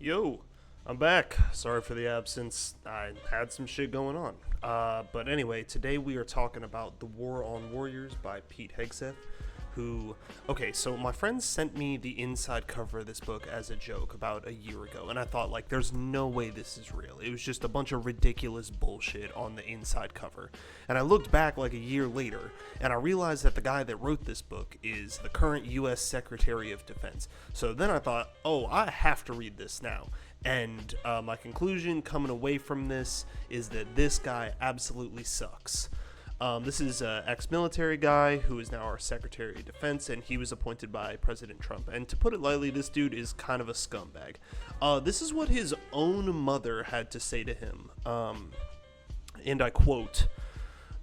Yo, I'm back. Sorry for the absence. I had some shit going on. But anyway, today we are talking about The War on Warriors by Pete Hegseth, who... Okay, so my friend sent me the inside cover of this book as a joke about a year ago, and I thought, like, there's no way this is real. It was just a bunch of ridiculous bullshit on the inside cover. And I looked back, like, a year later, and I realized that the guy that wrote this book is the current U.S. Secretary of Defense. So then I thought, oh, I have to read this now. And my conclusion coming away from this is that this guy absolutely sucks. This is an ex-military guy who is now our Secretary of Defense, and he was appointed by President Trump. And to put it lightly, this dude is kind of a scumbag. This is what his own mother had to say to him, and I quote,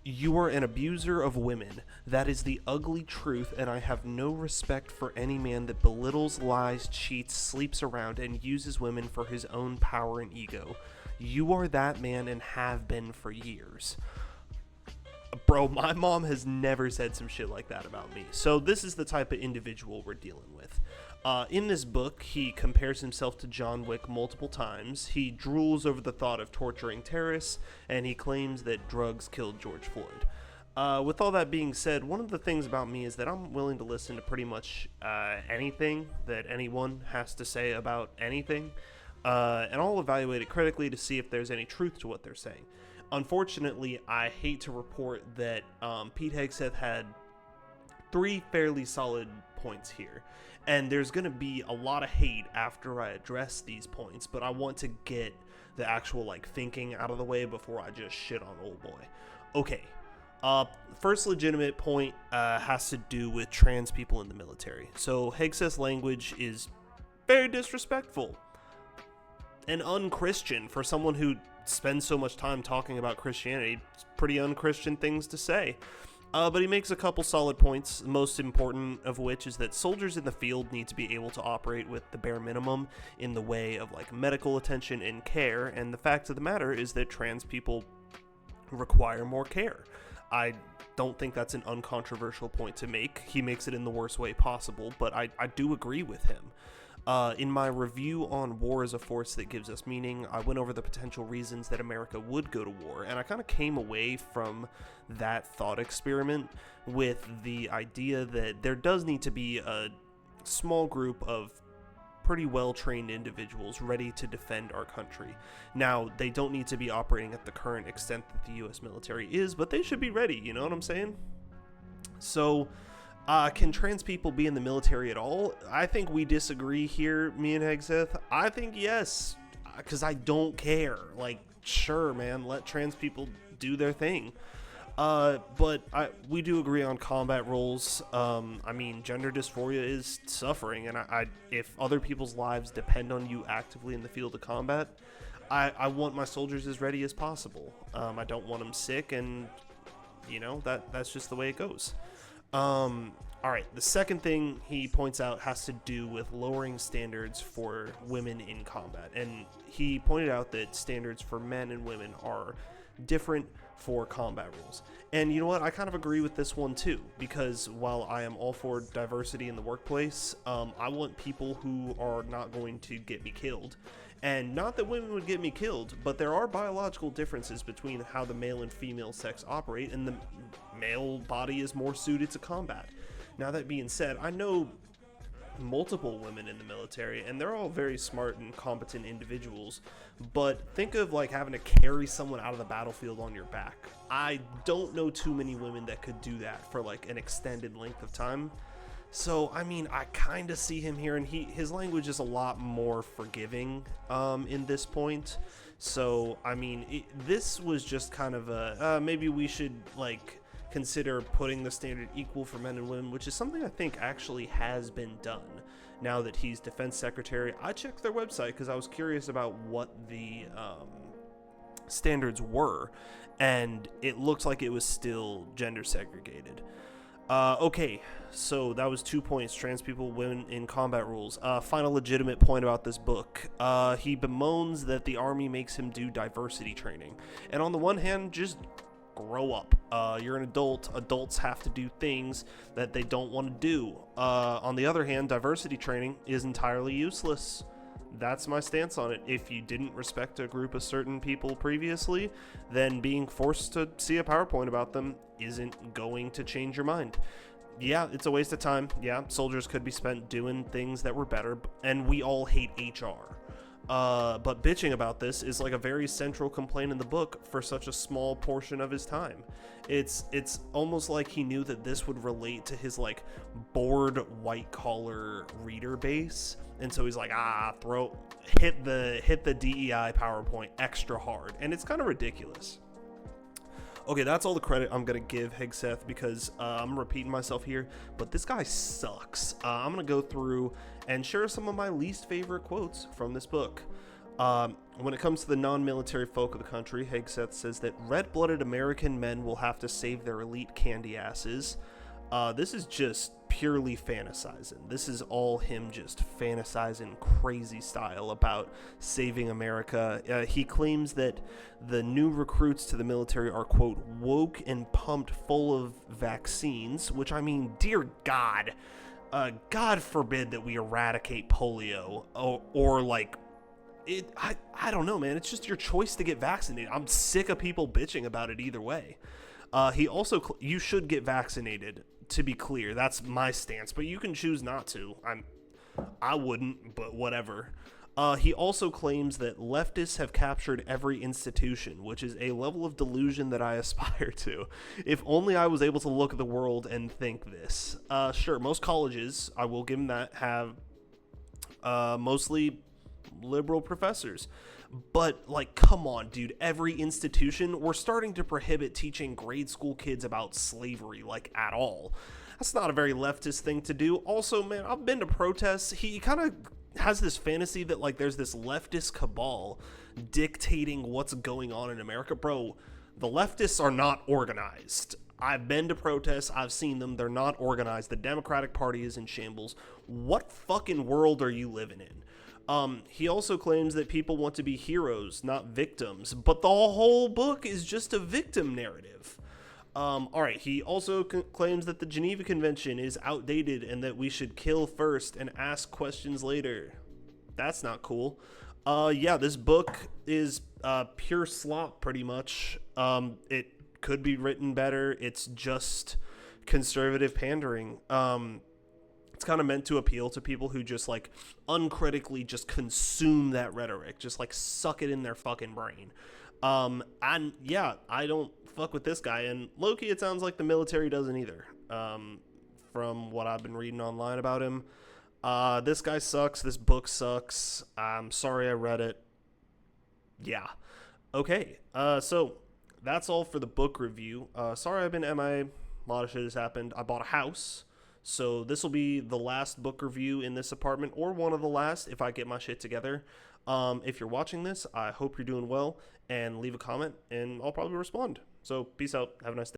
"You are an abuser of women. That is the ugly truth, and I have no respect for any man that belittles, lies, cheats, sleeps around, and uses women for his own power and ego. You are that man and have been for years." Bro, my mom has never said some shit like that about me. So this is the type of individual we're dealing with. In this book, he compares himself to John Wick multiple times. He drools over the thought of torturing terrorists, and he claims that drugs killed George Floyd. With all that being said, one of the things about me is that I'm willing to listen to pretty much anything that anyone has to say about anything, and I'll evaluate it critically to see if there's any truth to what they're saying. Unfortunately, I hate to report that Pete Hegseth had three fairly solid points here, and there's going to be a lot of hate after I address these points, but I want to get the actual thinking out of the way before I just shit on old boy. Okay, first legitimate point has to do with trans people in the military. So Hegseth's language is very disrespectful and un-Christian for someone who spends so much time talking about Christianity. It's pretty un-Christian things to say. But he makes a couple solid points, the most important of which is that soldiers in the field need to be able to operate with the bare minimum in the way of medical attention and care, and the fact of the matter is that trans people require more care. I don't think that's an uncontroversial point to make. He makes it in the worst way possible, but I do agree with him. In my review on War as a Force That Gives Us Meaning, I went over the potential reasons that America would go to war, and I kind of came away from that thought experiment with the idea that there does need to be a small group of pretty well-trained individuals ready to defend our country. Now, they don't need to be operating at the current extent that the U.S. military is, but they should be ready, you know what I'm saying? So... can trans people be in the military at all? I think we disagree here, me and Hegseth. I think yes, because I don't care. Sure, man, let trans people do their thing. But we do agree on combat roles. Gender dysphoria is suffering, and if other people's lives depend on you actively in the field of combat, I want my soldiers as ready as possible. I don't want them sick, and, that's just the way it goes. Alright, the second thing he points out has to do with lowering standards for women in combat. And he pointed out that standards for men and women are different for combat rules. And you know what? I kind of agree with this one too, because while I am all for diversity in the workplace, I want people who are not going to get me killed. And not that women would get me killed, but there are biological differences between how the male and female sex operate, and the male body is more suited to combat. Now, that being said, I know multiple women in the military, and they're all very smart and competent individuals, but think of having to carry someone out of the battlefield on your back. I don't know too many women that could do that for an extended length of time. So, I kind of see him here, and his language is a lot more forgiving in this point. So, this was just kind of a, maybe we should, consider putting the standard equal for men and women, which is something I think actually has been done. Now that he's defense secretary, I checked their website because I was curious about what the standards were, and it looks like it was still gender segregated. Okay, so that was 2 points, trans people, women in combat rules. Final legitimate point about this book. He bemoans that the Army makes him do diversity training. And on the one hand, just grow up. You're an adult. Adults have to do things that they don't want to do. On the other hand, diversity training is entirely useless. that's my stance on it. If you didn't respect a group of certain people previously, then being forced to see a PowerPoint about them isn't going to change your mind. Yeah, it's a waste of time. Yeah, soldiers could be spent doing things that were better, and we all hate HR. But bitching about this is like a very central complaint in the book for such a small portion of his time. It's almost like he knew that this would relate to his like bored white collar reader base, and so he's like, hit the DEI PowerPoint extra hard, and it's kind of ridiculous. Okay, that's all the credit I'm going to give hegseth because I'm repeating myself here, but this guy sucks. I'm going to go through and share some of my least favorite quotes from this book. When it comes to the non-military folk of the country, hegseth says that red-blooded American men will have to save their elite candy asses. This is just purely fantasizing. This is all him just fantasizing crazy style about saving America. He claims that the new recruits to the military are, quote, woke and pumped full of vaccines, which, I mean, dear God, God forbid that we eradicate polio or like, I don't know, man. It's just your choice to get vaccinated. I'm sick of people bitching about it either way. He also, you should get vaccinated, to be clear. That's my stance, but you can choose not to. I wouldn't, but whatever. He also claims that leftists have captured every institution, which is a level of delusion that I aspire to. If only I was able to look at the world and think this. Sure, most colleges, I will give them that, have mostly liberal professors. But, like, come on, dude. Every institution, we're starting to prohibit teaching grade school kids about slavery, like, at all. That's not a very leftist thing to do. Also, man, I've been to protests. He kind of has this fantasy that, like, there's this leftist cabal dictating what's going on in America. Bro, the leftists are not organized. I've been to protests. I've seen them. They're not organized. The Democratic Party is in shambles. What fucking world are you living in? He also claims that people want to be heroes, not victims, but the whole book is just a victim narrative. All right, he also claims that the Geneva Convention is outdated and that we should kill first and ask questions later. That's not cool. Yeah, this book is pure slop, pretty much. It could be written better. It's just conservative pandering. It's kind of meant to appeal to people who just, like, uncritically just consume that rhetoric. Just, like, suck it in their fucking brain. And, yeah, I don't fuck with this guy. And low-key, it sounds like the military doesn't either, from what I've been reading online about him. This guy sucks. This book sucks. I'm sorry I read it. Yeah. Okay, so that's all for the book review. Sorry I've been MIA. A lot of shit has happened. I bought a house. So this will be the last book review in this apartment, or one of the last if I get my shit together. If you're watching this, I hope you're doing well, and leave a comment, and I'll probably respond. So peace out. Have a nice day.